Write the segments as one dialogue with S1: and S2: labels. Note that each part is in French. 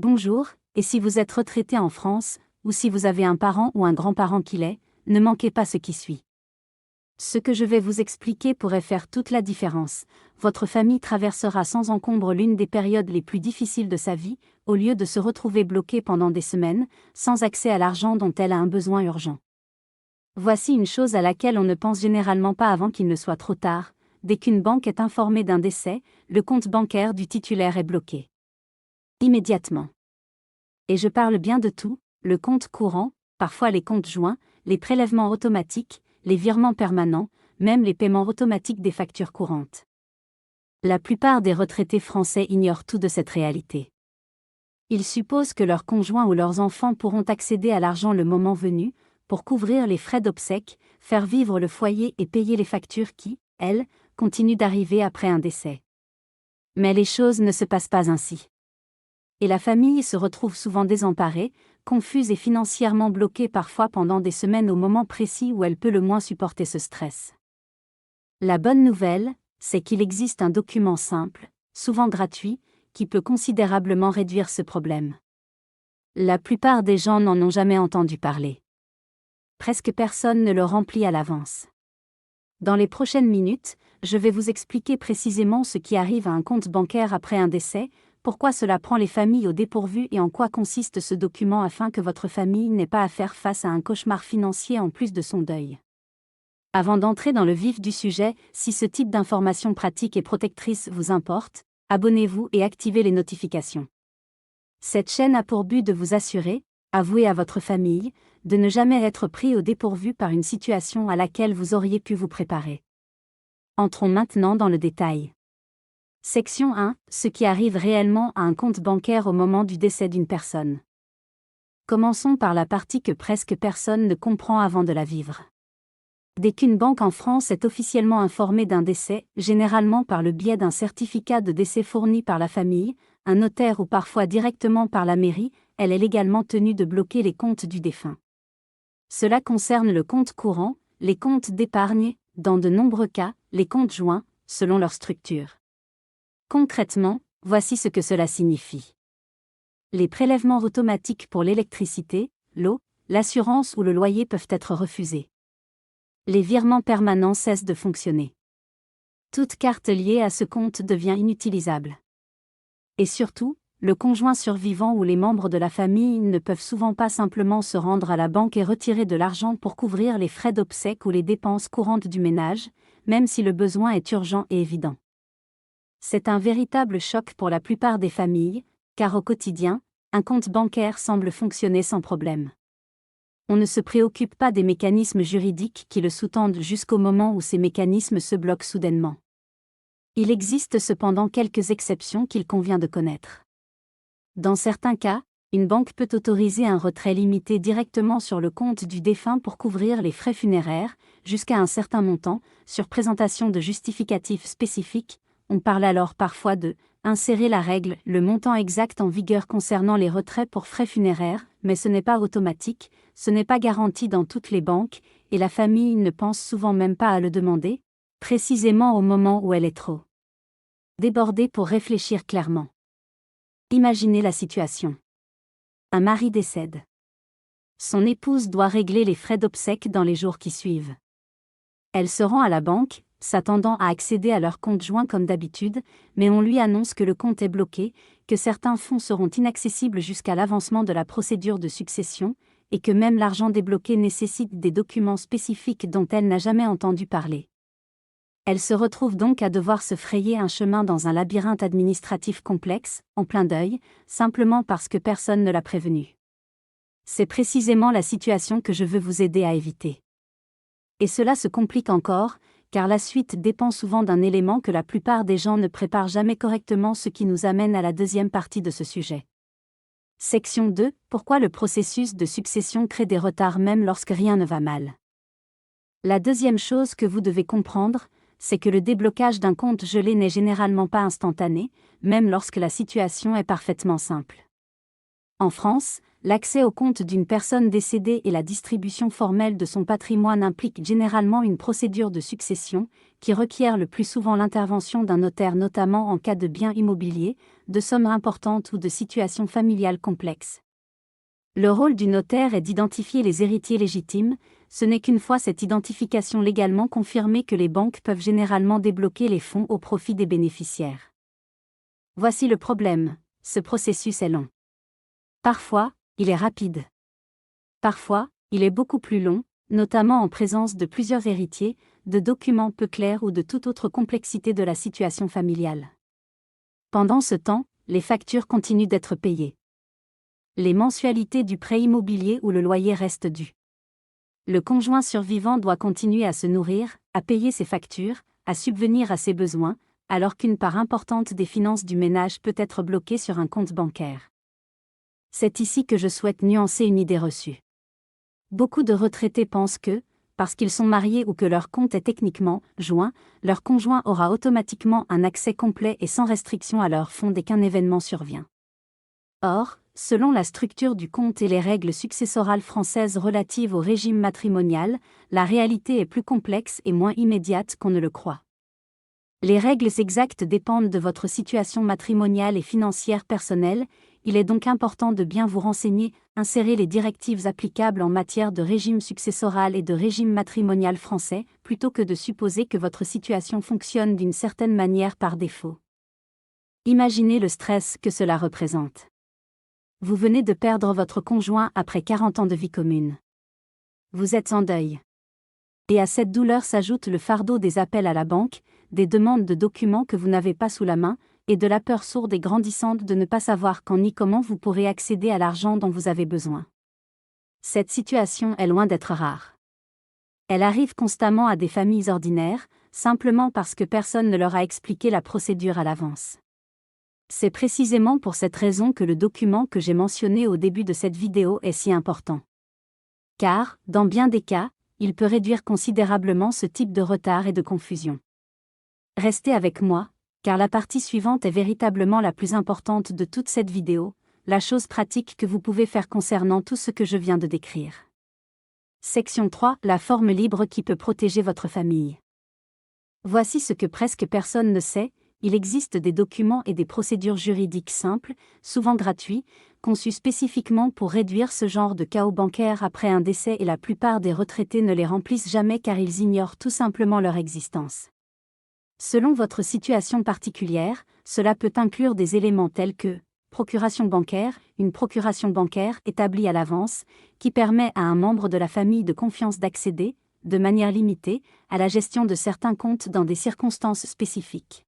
S1: Bonjour, et si vous êtes retraité en France, ou si vous avez un parent ou un grand-parent qui l'est, ne manquez pas ce qui suit. Ce que je vais vous expliquer pourrait faire toute la différence. Votre famille traversera sans encombre l'une des périodes les plus difficiles de sa vie, au lieu de se retrouver bloquée pendant des semaines, sans accès à l'argent dont elle a un besoin urgent. Voici une chose à laquelle on ne pense généralement pas avant qu'il ne soit trop tard. Dès qu'une banque est informée d'un décès, le compte bancaire du titulaire est bloqué. Immédiatement. Et je parle bien de tout, le compte courant, parfois les comptes joints, les prélèvements automatiques, les virements permanents, même les paiements automatiques des factures courantes. La plupart des retraités français ignorent tout de cette réalité. Ils supposent que leurs conjoints ou leurs enfants pourront accéder à l'argent le moment venu, pour couvrir les frais d'obsèques, faire vivre le foyer et payer les factures qui, elles, continuent d'arriver après un décès. Mais les choses ne se passent pas ainsi. Et la famille se retrouve souvent désemparée, confuse et financièrement bloquée parfois pendant des semaines au moment précis où elle peut le moins supporter ce stress. La bonne nouvelle, c'est qu'il existe un document simple, souvent gratuit, qui peut considérablement réduire ce problème. La plupart des gens n'en ont jamais entendu parler. Presque personne ne le remplit à l'avance. Dans les prochaines minutes, je vais vous expliquer précisément ce qui arrive à un compte bancaire après un décès, pourquoi cela prend les familles au dépourvu et en quoi consiste ce document afin que votre famille n'ait pas à faire face à un cauchemar financier en plus de son deuil. Avant d'entrer dans le vif du sujet, si ce type d'information pratique et protectrice vous importe, abonnez-vous et activez les notifications. Cette chaîne a pour but de vous assurer, avouer à votre famille, de ne jamais être pris au dépourvu par une situation à laquelle vous auriez pu vous préparer. Entrons maintenant dans le détail. Section 1. Ce qui arrive réellement à un compte bancaire au moment du décès d'une personne. Commençons par la partie que presque personne ne comprend avant de la vivre. Dès qu'une banque en France est officiellement informée d'un décès, généralement par le biais d'un certificat de décès fourni par la famille, un notaire ou parfois directement par la mairie, elle est légalement tenue de bloquer les comptes du défunt. Cela concerne le compte courant, les comptes d'épargne, dans de nombreux cas, les comptes joints, selon leur structure. Concrètement, voici ce que cela signifie. Les prélèvements automatiques pour l'électricité, l'eau, l'assurance ou le loyer peuvent être refusés. Les virements permanents cessent de fonctionner. Toute carte liée à ce compte devient inutilisable. Et surtout, le conjoint survivant ou les membres de la famille ne peuvent souvent pas simplement se rendre à la banque et retirer de l'argent pour couvrir les frais d'obsèques ou les dépenses courantes du ménage, même si le besoin est urgent et évident. C'est un véritable choc pour la plupart des familles, car au quotidien, un compte bancaire semble fonctionner sans problème. On ne se préoccupe pas des mécanismes juridiques qui le sous-tendent jusqu'au moment où ces mécanismes se bloquent soudainement. Il existe cependant quelques exceptions qu'il convient de connaître. Dans certains cas, une banque peut autoriser un retrait limité directement sur le compte du défunt pour couvrir les frais funéraires, jusqu'à un certain montant, sur présentation de justificatifs spécifiques. On parle alors parfois de « insérer la règle », le montant exact en vigueur concernant les retraits pour frais funéraires, mais ce n'est pas automatique, ce n'est pas garanti dans toutes les banques, et la famille ne pense souvent même pas à le demander, précisément au moment où elle est trop débordée pour réfléchir clairement. Imaginez la situation. Un mari décède. Son épouse doit régler les frais d'obsèques dans les jours qui suivent. Elle se rend à la banque, s'attendant à accéder à leur compte joint comme d'habitude, mais on lui annonce que le compte est bloqué, que certains fonds seront inaccessibles jusqu'à l'avancement de la procédure de succession, et que même l'argent débloqué nécessite des documents spécifiques dont elle n'a jamais entendu parler. Elle se retrouve donc à devoir se frayer un chemin dans un labyrinthe administratif complexe, en plein deuil, simplement parce que personne ne l'a prévenue. C'est précisément la situation que je veux vous aider à éviter. Et cela se complique encore, car la suite dépend souvent d'un élément que la plupart des gens ne préparent jamais correctement, ce qui nous amène à la deuxième partie de ce sujet. Section 2. Pourquoi le processus de succession crée des retards même lorsque rien ne va mal. La deuxième chose que vous devez comprendre, c'est que le déblocage d'un compte gelé n'est généralement pas instantané, même lorsque la situation est parfaitement simple. En France, l'accès au compte d'une personne décédée et la distribution formelle de son patrimoine impliquent généralement une procédure de succession, qui requiert le plus souvent l'intervention d'un notaire, notamment en cas de biens immobiliers, de sommes importantes ou de situations familiales complexes. Le rôle du notaire est d'identifier les héritiers légitimes. Ce n'est qu'une fois cette identification légalement confirmée que les banques peuvent généralement débloquer les fonds au profit des bénéficiaires. Voici le problème, ce processus est long. Parfois, il est rapide. Parfois, il est beaucoup plus long, notamment en présence de plusieurs héritiers, de documents peu clairs ou de toute autre complexité de la situation familiale. Pendant ce temps, les factures continuent d'être payées. Les mensualités du prêt immobilier ou le loyer restent dus. Le conjoint survivant doit continuer à se nourrir, à payer ses factures, à subvenir à ses besoins, alors qu'une part importante des finances du ménage peut être bloquée sur un compte bancaire. C'est ici que je souhaite nuancer une idée reçue. Beaucoup de retraités pensent que, parce qu'ils sont mariés ou que leur compte est techniquement joint, leur conjoint aura automatiquement un accès complet et sans restriction à leurs fonds dès qu'un événement survient. Or, selon la structure du compte et les règles successorales françaises relatives au régime matrimonial, la réalité est plus complexe et moins immédiate qu'on ne le croit. Les règles exactes dépendent de votre situation matrimoniale et financière personnelle. Il est donc important de bien vous renseigner, insérer les directives applicables en matière de régime successoral et de régime matrimonial français, plutôt que de supposer que votre situation fonctionne d'une certaine manière par défaut. Imaginez le stress que cela représente. Vous venez de perdre votre conjoint après 40 ans de vie commune. Vous êtes en deuil. Et à cette douleur s'ajoute le fardeau des appels à la banque, des demandes de documents que vous n'avez pas sous la main, et de la peur sourde et grandissante de ne pas savoir quand ni comment vous pourrez accéder à l'argent dont vous avez besoin. Cette situation est loin d'être rare. Elle arrive constamment à des familles ordinaires, simplement parce que personne ne leur a expliqué la procédure à l'avance. C'est précisément pour cette raison que le document que j'ai mentionné au début de cette vidéo est si important. Car, dans bien des cas, il peut réduire considérablement ce type de retard et de confusion. Restez avec moi, car la partie suivante est véritablement la plus importante de toute cette vidéo, la chose pratique que vous pouvez faire concernant tout ce que je viens de décrire. Section 3. La forme libre qui peut protéger votre famille. Voici ce que presque personne ne sait. Il existe des documents et des procédures juridiques simples, souvent gratuits, conçus spécifiquement pour réduire ce genre de chaos bancaire après un décès, et la plupart des retraités ne les remplissent jamais car ils ignorent tout simplement leur existence. Selon votre situation particulière, cela peut inclure des éléments tels que procuration bancaire, une procuration bancaire établie à l'avance, qui permet à un membre de la famille de confiance d'accéder, de manière limitée, à la gestion de certains comptes dans des circonstances spécifiques.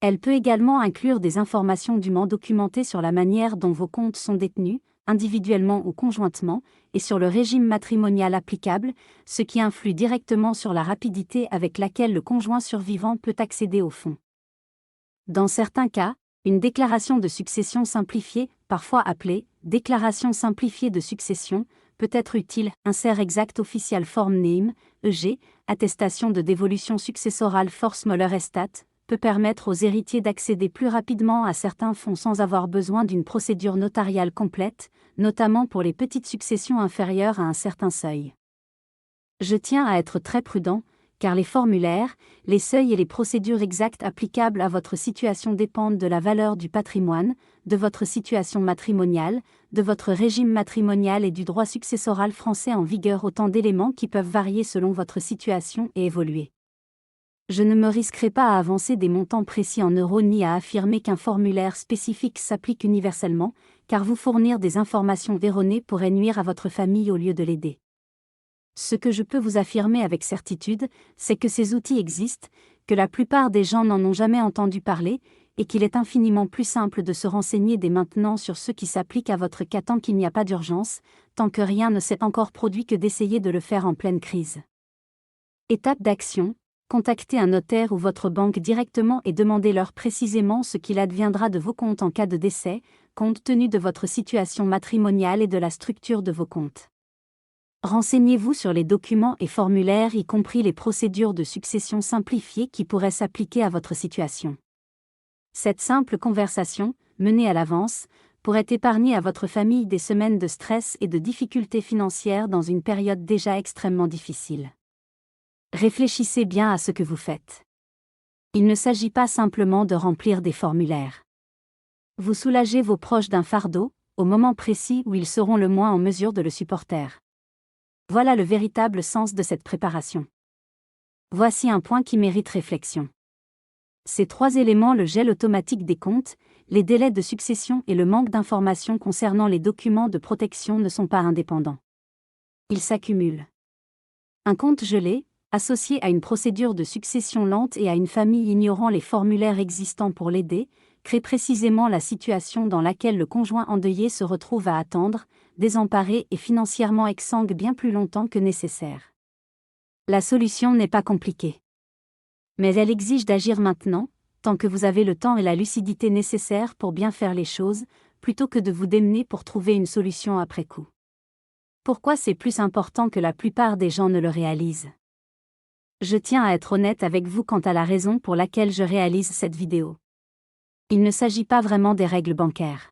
S1: Elle peut également inclure des informations dûment documentées sur la manière dont vos comptes sont détenus, individuellement ou conjointement, et sur le régime matrimonial applicable, ce qui influe directement sur la rapidité avec laquelle le conjoint survivant peut accéder aux fonds. Dans certains cas, une déclaration de succession simplifiée, parfois appelée « déclaration simplifiée de succession », peut être utile. Insert exact official form name, EG, attestation de dévolution successorale force Moller Estate, peut permettre aux héritiers d'accéder plus rapidement à certains fonds sans avoir besoin d'une procédure notariale complète, notamment pour les petites successions inférieures à un certain seuil. Je tiens à être très prudent, car les formulaires, les seuils et les procédures exactes applicables à votre situation dépendent de la valeur du patrimoine, de votre situation matrimoniale, de votre régime matrimonial et du droit successoral français en vigueur, autant d'éléments qui peuvent varier selon votre situation et évoluer. Je ne me risquerai pas à avancer des montants précis en euros ni à affirmer qu'un formulaire spécifique s'applique universellement, car vous fournir des informations erronées pourrait nuire à votre famille au lieu de l'aider. Ce que je peux vous affirmer avec certitude, c'est que ces outils existent, que la plupart des gens n'en ont jamais entendu parler, et qu'il est infiniment plus simple de se renseigner dès maintenant sur ce qui s'applique à votre cas tant qu'il n'y a pas d'urgence, tant que rien ne s'est encore produit, que d'essayer de le faire en pleine crise. Étape d'action. Contactez un notaire ou votre banque directement et demandez-leur précisément ce qu'il adviendra de vos comptes en cas de décès, compte tenu de votre situation matrimoniale et de la structure de vos comptes. Renseignez-vous sur les documents et formulaires, y compris les procédures de succession simplifiées qui pourraient s'appliquer à votre situation. Cette simple conversation, menée à l'avance, pourrait épargner à votre famille des semaines de stress et de difficultés financières dans une période déjà extrêmement difficile. Réfléchissez bien à ce que vous faites. Il ne s'agit pas simplement de remplir des formulaires. Vous soulagez vos proches d'un fardeau, au moment précis où ils seront le moins en mesure de le supporter. Voilà le véritable sens de cette préparation. Voici un point qui mérite réflexion. Ces 3 éléments, le gel automatique des comptes, les délais de succession et le manque d'informations concernant les documents de protection ne sont pas indépendants. Ils s'accumulent. Un compte gelé, associé à une procédure de succession lente et à une famille ignorant les formulaires existants pour l'aider, crée précisément la situation dans laquelle le conjoint endeuillé se retrouve à attendre, désemparé et financièrement exsangue bien plus longtemps que nécessaire. La solution n'est pas compliquée. Mais elle exige d'agir maintenant, tant que vous avez le temps et la lucidité nécessaires pour bien faire les choses, plutôt que de vous démener pour trouver une solution après coup. Pourquoi c'est plus important que la plupart des gens ne le réalisent? Je tiens à être honnête avec vous quant à la raison pour laquelle je réalise cette vidéo. Il ne s'agit pas vraiment des règles bancaires.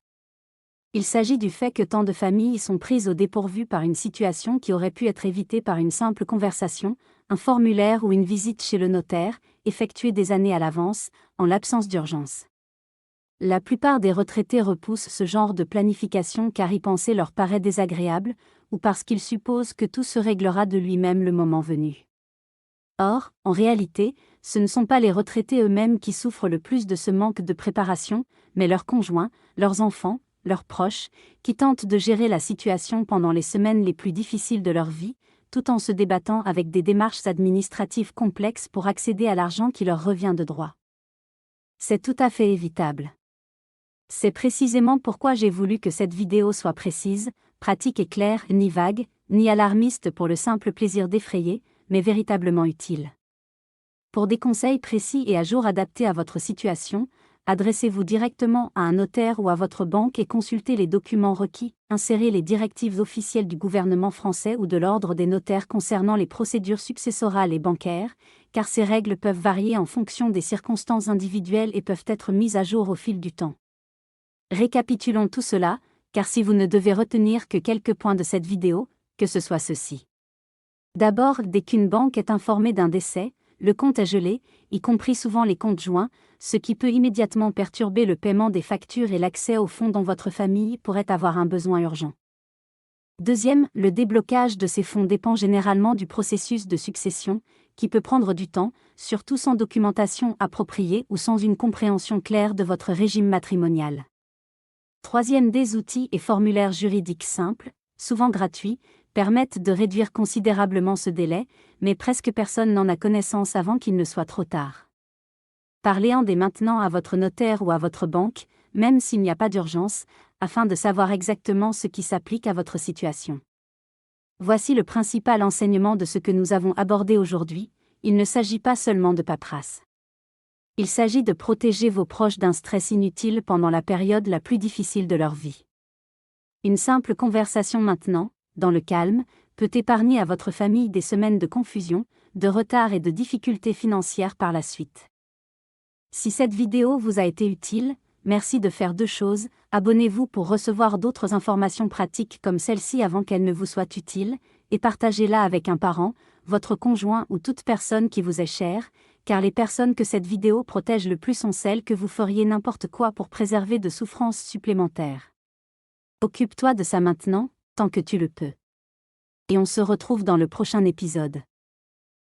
S1: Il s'agit du fait que tant de familles sont prises au dépourvu par une situation qui aurait pu être évitée par une simple conversation, un formulaire ou une visite chez le notaire, effectuée des années à l'avance, en l'absence d'urgence. La plupart des retraités repoussent ce genre de planification car y penser leur paraît désagréable, ou parce qu'ils supposent que tout se réglera de lui-même le moment venu. Or, en réalité, ce ne sont pas les retraités eux-mêmes qui souffrent le plus de ce manque de préparation, mais leurs conjoints, leurs enfants, leurs proches, qui tentent de gérer la situation pendant les semaines les plus difficiles de leur vie, tout en se débattant avec des démarches administratives complexes pour accéder à l'argent qui leur revient de droit. C'est tout à fait évitable. C'est précisément pourquoi j'ai voulu que cette vidéo soit précise, pratique et claire, ni vague, ni alarmiste pour le simple plaisir d'effrayer, mais véritablement utile. Pour des conseils précis et à jour adaptés à votre situation, adressez-vous directement à un notaire ou à votre banque et consultez les documents requis, insérez les directives officielles du gouvernement français ou de l'ordre des notaires concernant les procédures successorales et bancaires, car ces règles peuvent varier en fonction des circonstances individuelles et peuvent être mises à jour au fil du temps. Récapitulons tout cela, car si vous ne devez retenir que quelques points de cette vidéo, que ce soit ceci. D'abord, dès qu'une banque est informée d'un décès, le compte est gelé, y compris souvent les comptes joints, ce qui peut immédiatement perturber le paiement des factures et l'accès aux fonds dont votre famille pourrait avoir un besoin urgent. Deuxième, le déblocage de ces fonds dépend généralement du processus de succession, qui peut prendre du temps, surtout sans documentation appropriée ou sans une compréhension claire de votre régime matrimonial. Troisième, des outils et formulaires juridiques simples, souvent gratuits, permettent de réduire considérablement ce délai, mais presque personne n'en a connaissance avant qu'il ne soit trop tard. Parlez-en dès maintenant à votre notaire ou à votre banque, même s'il n'y a pas d'urgence, afin de savoir exactement ce qui s'applique à votre situation. Voici le principal enseignement de ce que nous avons abordé aujourd'hui, il ne s'agit pas seulement de paperasse. Il s'agit de protéger vos proches d'un stress inutile pendant la période la plus difficile de leur vie. Une simple conversation maintenant, dans le calme, peut épargner à votre famille des semaines de confusion, de retard et de difficultés financières par la suite. Si cette vidéo vous a été utile, merci de faire 2 choses, abonnez-vous pour recevoir d'autres informations pratiques comme celle-ci avant qu'elles ne vous soient utiles, et partagez-la avec un parent, votre conjoint ou toute personne qui vous est chère, car les personnes que cette vidéo protège le plus sont celles que vous feriez n'importe quoi pour préserver de souffrances supplémentaires. Occupe-toi de ça maintenant, tant que tu le peux. Et on se retrouve dans le prochain épisode.